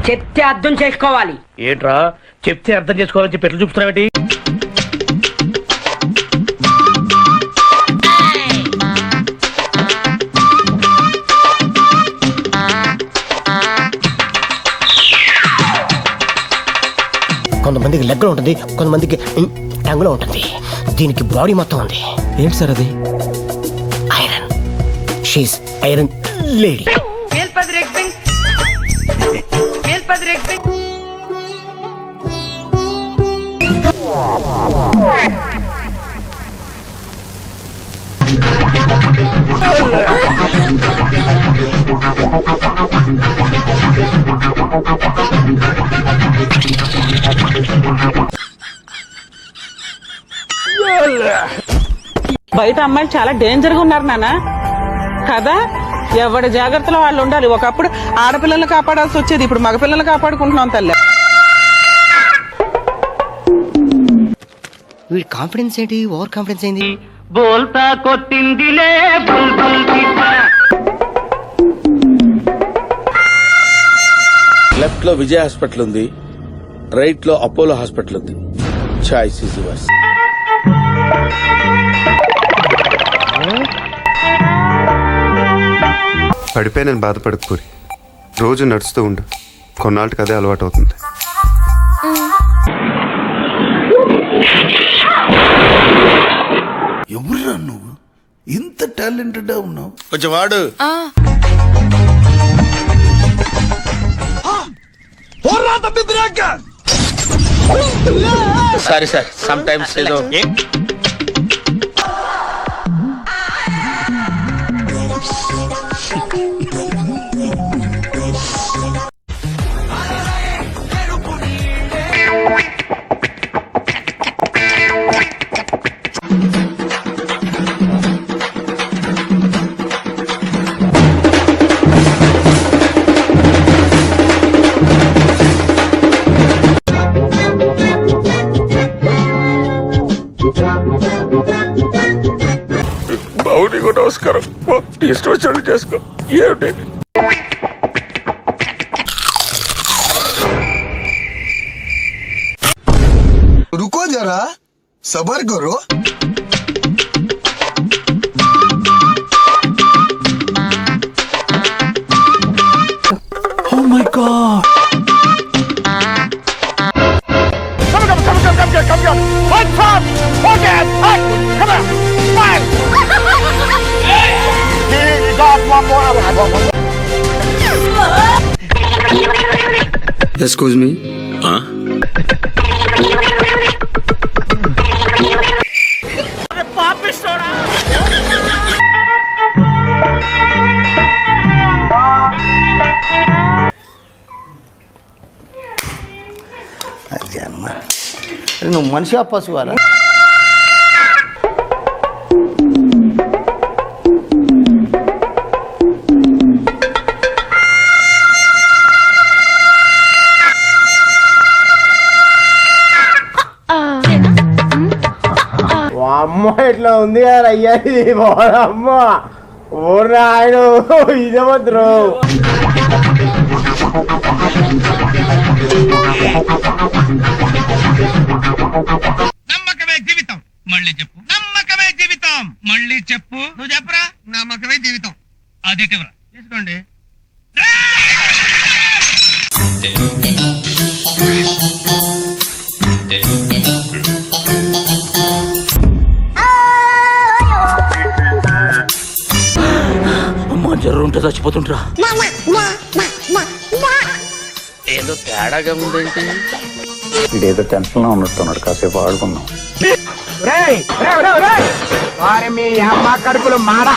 చెప్తే అర్థం చేసుకోవాలి. ఏంట్రా చెప్తే అర్థం చేసుకోవాలని చెప్పి ఎట్లా చూపుతున్నావేంటి? కొంతమందికి లెగ్గలో ఉంటుంది, కొంతమందికి టంగులో ఉంటుంది. దీనికి బాడీ మొత్తం ఉంది. ఏంటి సార్ అది? ఐరన్. She's iron lady. బయట అమ్మాయిలు చాలా డేంజర్ గా ఉన్నారు నాన్న కదా. ఎవరి జాగ్రత్తలో వాళ్ళు ఉండాలి. ఒకప్పుడు ఆడపిల్లల్ని కాపాడాల్సి వచ్చేది, ఇప్పుడు మగపిల్లల్ని కాపాడుకుంటున్నాం తల్లి. వీడి కాన్ఫిడెన్స్ ఏంటి? ఓవర్ కాన్ఫిడెన్స్ ఏంటి? బోల్తా కొట్టిందిలే బుల్బుల్ పిట్ట. లెఫ్ట్ లో విజయ్ హాస్పిటల్ ఉంది, రైట్ లో అపోలో హాస్పిటల్ ఉంది. Choice is yours. పడిపోయి నేను బాధపడకపోయి రోజు నడుస్తూ ఉండు, కొన్నాళ్ళకి అదే అలవాటు అవుతుంది. ఎవరురా నువ్వు? ఇంత టాలెంటెడ్ ఉన్నావు. కొంచెం వాడు. సారీ సార్, సమ్ టైమ్స్ ఏదో బావుడికి నమస్కారం. ఇష్టం వచ్చాడు చేసుకో. ఏమిటి रुको जरा, सबर करो. Oh my God! Excuse me. నువ్వు మనిషి పశువారా? అమ్మ ఇట్లా ఉంది కదా అయ్యా, అమ్మ ఊర్రా ఆయన ఇదేమంటారు. నమ్మకమే జీవితం. మళ్ళీ చెప్పు. నమ్మకమే జీవితం. మళ్ళీ చెప్పు. నువ్వు చెప్పరా. నమ్మకమే జీవితం. అది తీసుకోండి. అమ్మ జ్వరం ఉంటే చచ్చిపోతుంటరా. ఏదో తేడాగా ఉందేంటి? ఇదేదో టెన్షన్ లో ఉన్నట్టున్నాడు, కాసేపు ఆడుకుందాం. వారి మీ అమ్మ కడుపులు మాడ.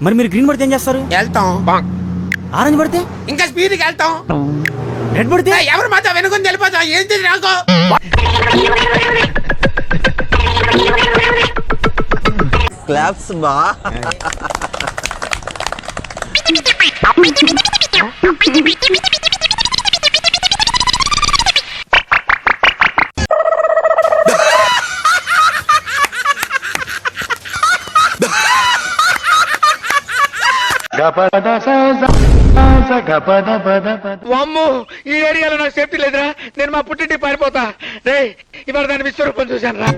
మరి మీరు గ్రీన్ పడితే ఏం చేస్తారు? వెళ్తాం. ఆరెంజ్ పడితే ఇంకా స్పీడ్కి వెళ్తాం. బ్లడ్ పడితే ఎవరు మాతో వెనుకొని వెళ్ళిపోతా ఏంటి నాకు క్లాప్స్ బా. వామ్మో ఈ ఏరియాలో నాకు సేఫ్టీ లేదురా నేను మా పుట్టింటి పారిపోతా రే ఇవాళ దాని విశ్వరూపం చూశాను రా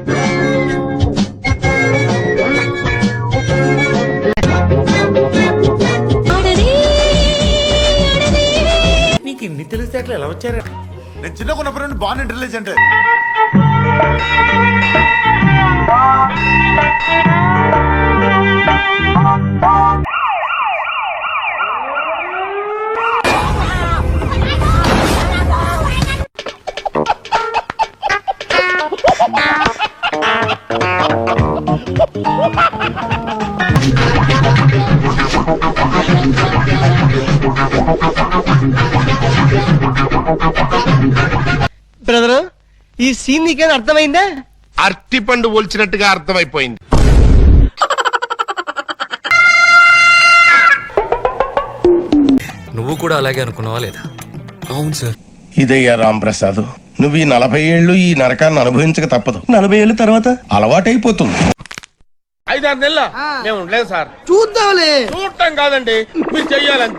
నీకు ఇన్ని తెలిస్తే అట్లా ఎలా వచ్చారా? నేను చిన్నగా ఉన్నప్పుడు నుండి బాగా ఇంటెలిజెంట్. బ్రదరు, ఈ సీన్ నీకేం అర్థమైందా? అరటిపండు ఒలిచినట్టుగా అర్థమైపోయింది. నువ్వు కూడా అలాగే అనుకున్నావా లేదా? అవును సార్. ఇదయ్యా రాంప్రసాద్ నువ్వు ఈ 40 ఏళ్ళు ఈ నరకాన్ని అనుభవించక తప్పదు. 40 ఏళ్ళ తర్వాత అలవాటైపోతుంది. 5-6 నెలల మేము ఉండలేదు సార్. చూద్దాంలే. చూడటం కాదండి మీరు చెయ్యాలంటే